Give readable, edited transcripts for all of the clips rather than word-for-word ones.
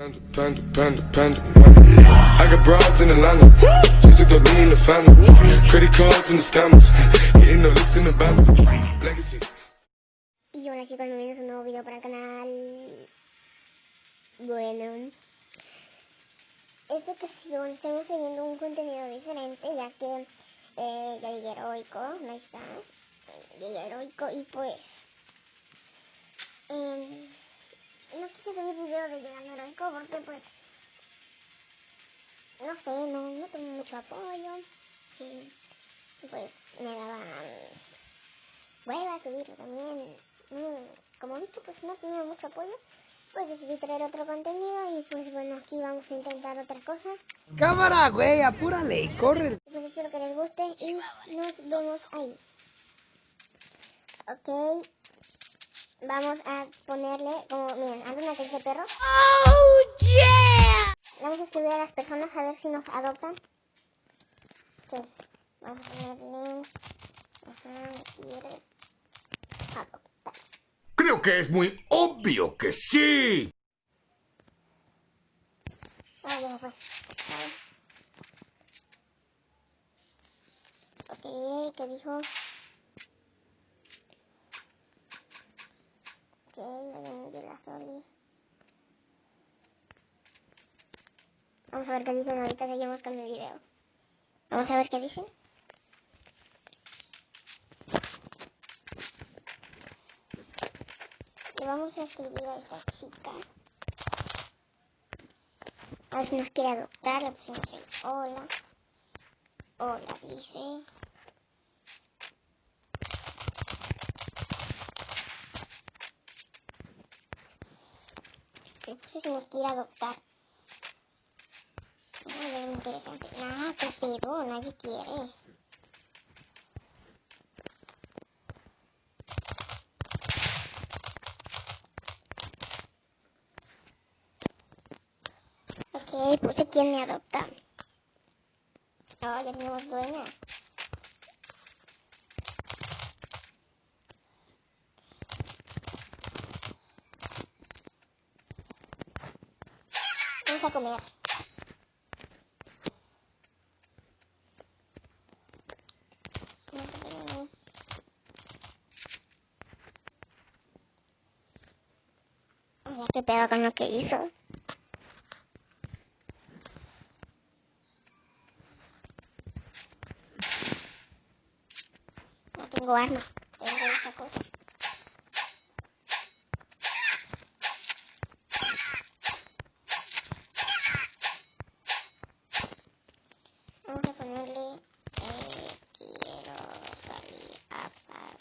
I got broads in Atlanta, just to throw me in the family. Credit cards and the scammers, getting no licks in the band. Legacies. Y hola chicos, bienvenidos a un nuevo video para el canal. Bueno, esta ocasión estamos teniendo un contenido diferente, ya que ya llegué heroico, ahí está, llegué heroico y pues no quise subir video de llegando heroico porque pues no sé, no tengo mucho apoyo y pues me daba hueva subirlo también. Como he visto pues no tenía mucho apoyo, pues decidí traer otro contenido y pues bueno, aquí vamos a intentar otra cosa. Cámara, güey, apúrale y corre. Pues espero que les guste y nos vemos ahí. Ok, vamos a ponerle como, miren, antes de ese perro. ¡Oh, yeah! Vamos a escribir a las personas a ver si nos adoptan. Ok, vamos a ponerle, ¿quieres adoptar? Creo que es muy obvio que sí. Bueno, pues, ok, ¿qué dijo? Ok, de la Soli. Vamos a ver qué dicen ahorita, seguimos con el video. Vamos a ver qué dicen. Le vamos a escribir a esta chica. A ver si nos quiere adoptar. Le pusimos en hola. Hola, dice. Le puse si nos quiere adoptar. A ver, interesante. Ah, qué pedo, nadie quiere. Ok, puse quién me adopta. Oh, ya tenemos dueña. Vamos a comer. ¿Qué pedo con lo que hizo? No tengo arma. Tengo esta cosa. Vamos a ponerle quiero salir a pasear.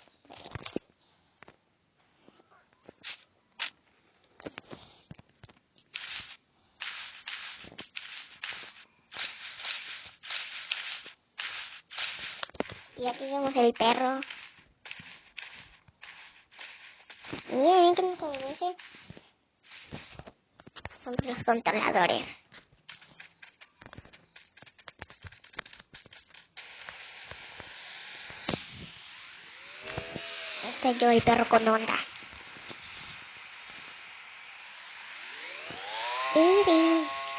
Y aquí vemos el perro. Miren que nos obedece. Somos los controladores. Este es yo, el perro con onda.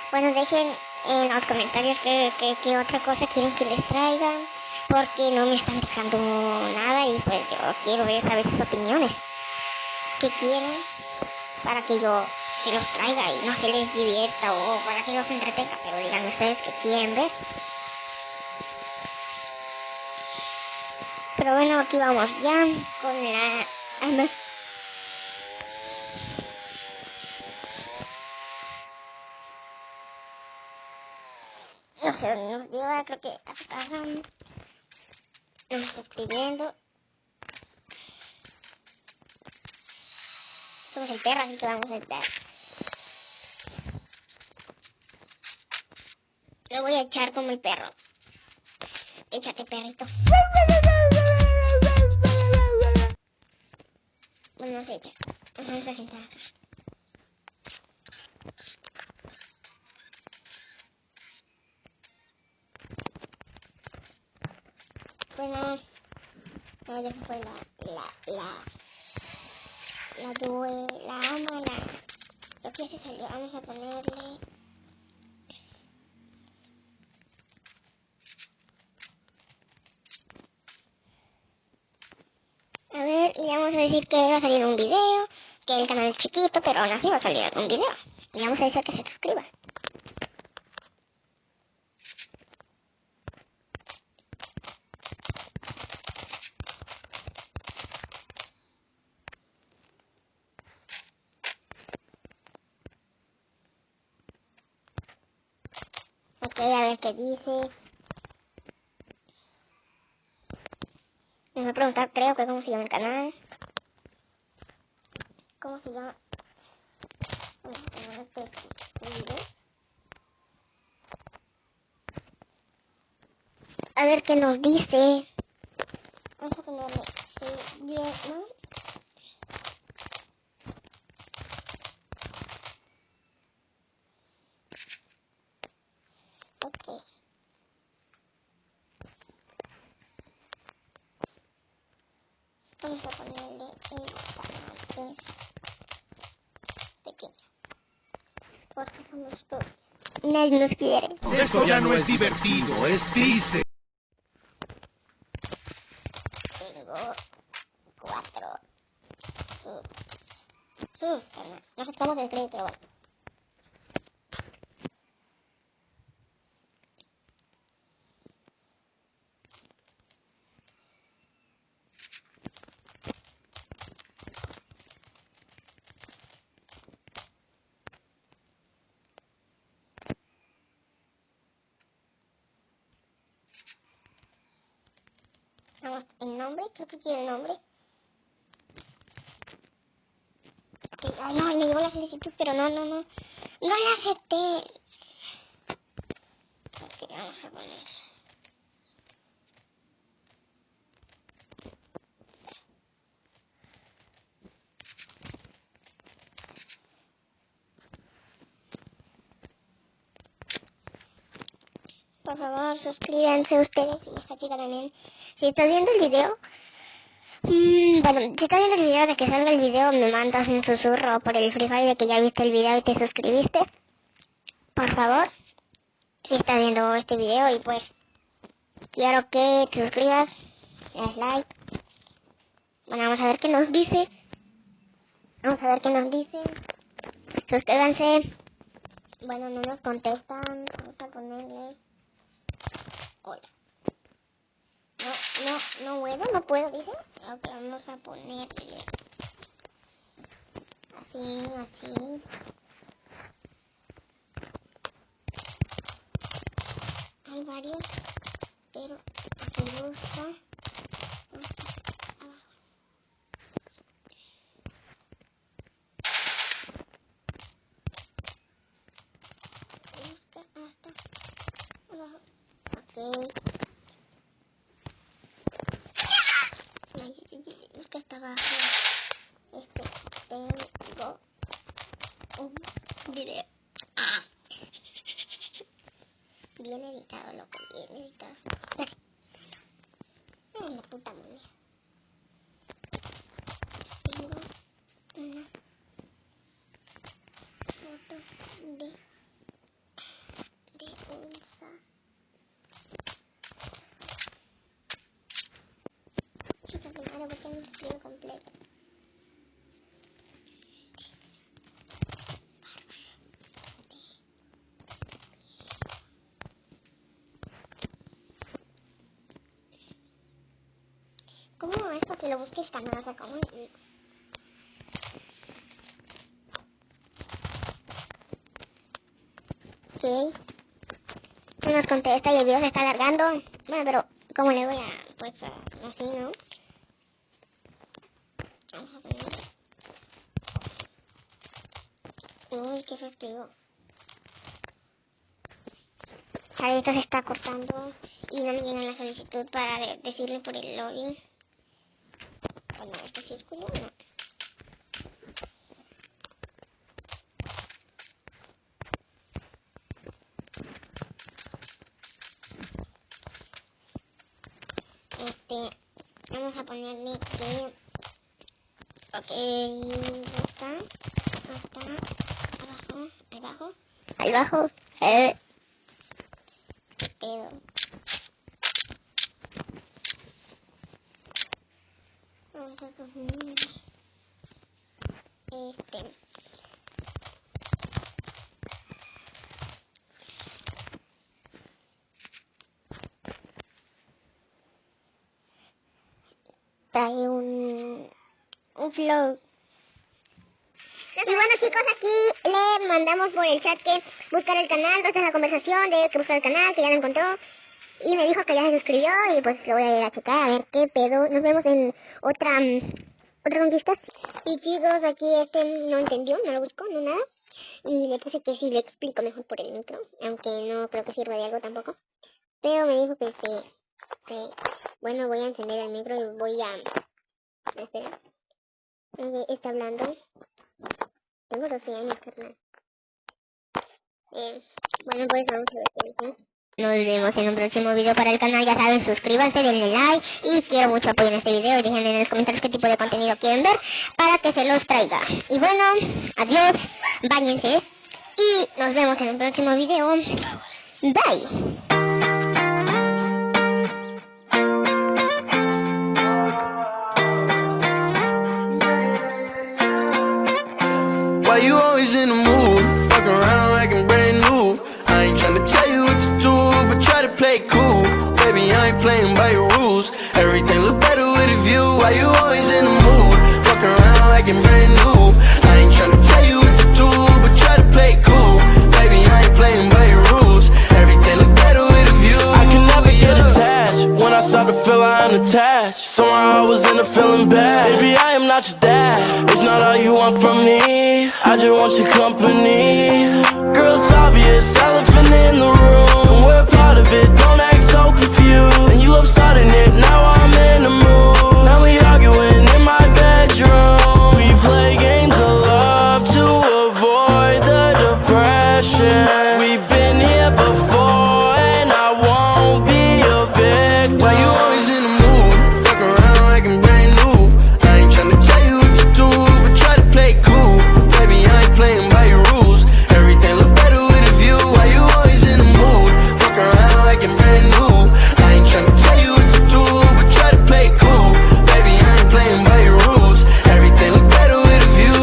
Bueno, dejen en los comentarios qué otra cosa quieren que les traigan, porque no me están dejando nada y pues yo quiero ver, saber sus opiniones. ¿Qué quieren para que yo se los traiga y no se les divierta o para que los entretenga? Pero digan ustedes qué quieren ver. Pero bueno, aquí vamos ya con la arma. No sé dónde nos lleva, creo que a su casa. Nos está escribiendo. Somos el perro, así que vamos a entrar. Lo voy a echar como el perro. Échate, perrito. Bueno, no se echa. Vamos a sentar. Bueno, no, ya se fue la ama, ok, ya se salió. Vamos a ponerle... A ver, y le vamos a decir que va a salir un video, que el canal es chiquito, pero aún así va a salir un video. Y le vamos a decir que se suscriba. Ok, a ver qué dice. Me va a preguntar, creo que cómo se llama el canal. ¿Cómo se llama? A ver qué nos dice. Vamos a ponerle ¿no? Ok. Vamos a ponerle el canal es pequeño. Porque somos todos. Nadie nos quiere. Esto ya no es divertido, es triste. Tengo 4 canales. No sé cómo se escribe, pero bueno. Vamos, el nombre, creo que quiere el nombre. Okay. Ay, no, me llegó la solicitud, pero no la acepté. Ok, vamos a poner. Por favor, suscríbanse ustedes y esta chica también. Si estás viendo el video, bueno, si estás viendo el video, de que salga el video, me mandas un susurro por el Free Fire de que ya viste el video y te suscribiste. Por favor, si estás viendo este video y pues quiero que te suscribas, le das like. Bueno, vamos a ver qué nos dice. Suscríbanse. Bueno, no nos contestan. Vamos a ponerle... Hola. No puedo, dice. Ok, vamos a ponerle... Así. Hay varios, pero me gusta... Ok. Busca hasta abajo. Tengo un video. Bien editado, loco, bien editado. Ay, la puta madre. Tengo una foto de Ulsa. Chicas de madre, porque no escribo completo. ¿Cómo es para que lo busques canal? O sea, ¿cómo le digo? Ok. No nos contesta y el video se está alargando. Bueno, pero ¿cómo le voy a...? Pues así, ¿no? Vamos a poner... Uy, qué festivo. Ahorita se está cortando y no me llega la solicitud para decirle por el login. Bueno, este círculo no. Vamos a ponerle que... Ok, está abajo. bajo. Al bajo. ¿Qué pedo? Vamos a dormir. Trae un vlog. Y bueno, chicos, aquí le mandamos por el chat que buscar el canal, esta es la conversación de que buscar el canal, que ya lo encontró. Y me dijo que ya se suscribió y pues lo voy a ir a checar a ver qué pedo. Nos vemos en otra conquista. Y chicos, aquí no entendió, no lo buscó, no nada. Y le puse que sí le explico mejor por el micro, aunque no creo que sirva de algo tampoco. Pero me dijo que bueno, voy a encender el micro y voy a hacer. Está hablando. Tengo 12 años, carnal. Bueno, pues vamos a ver qué dice. Nos vemos en un próximo video para el canal. Ya saben, suscríbanse, denle like. Y quiero mucho apoyo en este video. Y déjenme en los comentarios qué tipo de contenido quieren ver para que se los traiga. Y bueno, adiós. Báñense. Y nos vemos en un próximo video. Bye. Why you always in the mood? Fuck around like I'm brand new. I ain't tryna tell you what to do, but try to play cool. Baby, I ain't playing by your rules. Everything look better with a view. Why you always in the mood? Fuck around like I'm brand new. I ain't tryna tell you what to do, but try to play cool. Baby, I ain't playing by your rules. Everything look better with a view. I can never get attached. When I start to feel I'm unattached, somehow I was in a feeling bad. Baby, I am not your dad. It's not all you want from me. I just want your company. Girl, it's obvious, elephant in the room. We're part of it, don't act so confused. And you love starting it, now I'm in the mood. Now we arguing in my bedroom. We play games of love to avoid the depression. We've been here before and I won't be a victim. Why you always in the mood? Fuck around like I'm brand new. I ain't tryna tell you what to do, but try to play cool. Baby, I ain't playing by your rules. Everything look better with a view. Why you always in the mood? Fuck around like I'm brand new. I ain't tryna tell you what to do, but try to play cool. Baby, I ain't playing by your rules. Everything look better with a view.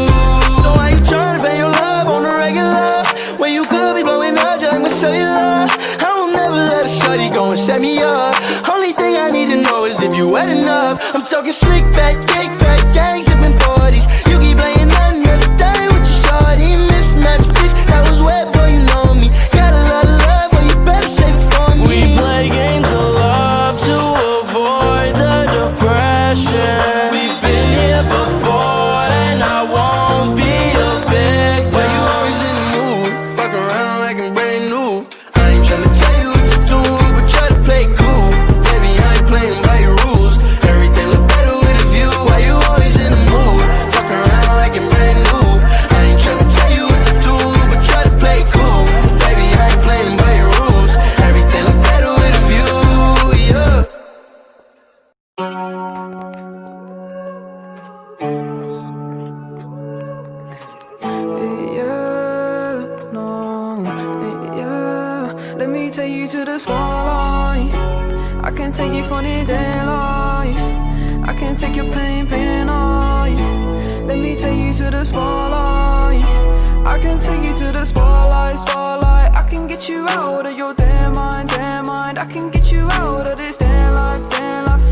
So why you tryna fake your love on the regular when you could be blowing up just like my cellular? I will never let a shorty go and set me up. Only thing I need to know is if you wet enough. I'm talking slick back, kick back, gang sipping 40s. You keep playing another day with your shorty. Mismatched fish, that was wet before you know me. Got a lot of love, but you better save it for me. We play games of love to avoid the depression. We've been here before and I won't be a victim. Why you always in the mood? Fuck around like I'm brand new. I ain't tryna tell you what to do, but try to play cool. Baby, I ain't playing by your rules. Everything look better with a view. Why you always in the mood? Fuck around like I'm brand new. I ain't tryna tell you what to do, but try to play cool. Baby, I ain't playing by your rules. Everything look better with a view, yeah. Yeah, no, yeah. Let me take you to the small life. I can take you for the day life. I can take your pain and all. Let me take you to the spotlight. I can take you to the spotlight. I can get you out of your damn mind. I can get you out of this damn life.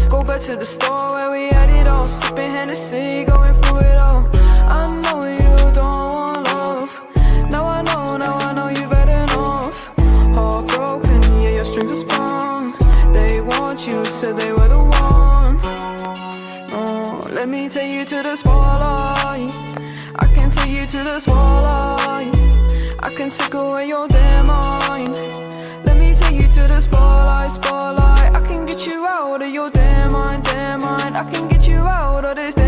Go back to the store where we had it all, sipping Hennessy, going through it all. I know you don't want love. Now I know you've had enough. Heartbroken, yeah, your strings are sprung. They want you, said they were the one. Oh, let me take you to the spotlight. I can take you to the spotlight. I can take away your damn mind. Let me take you to the spotlight. I can get you out of your damn mind. I can get you out of this damn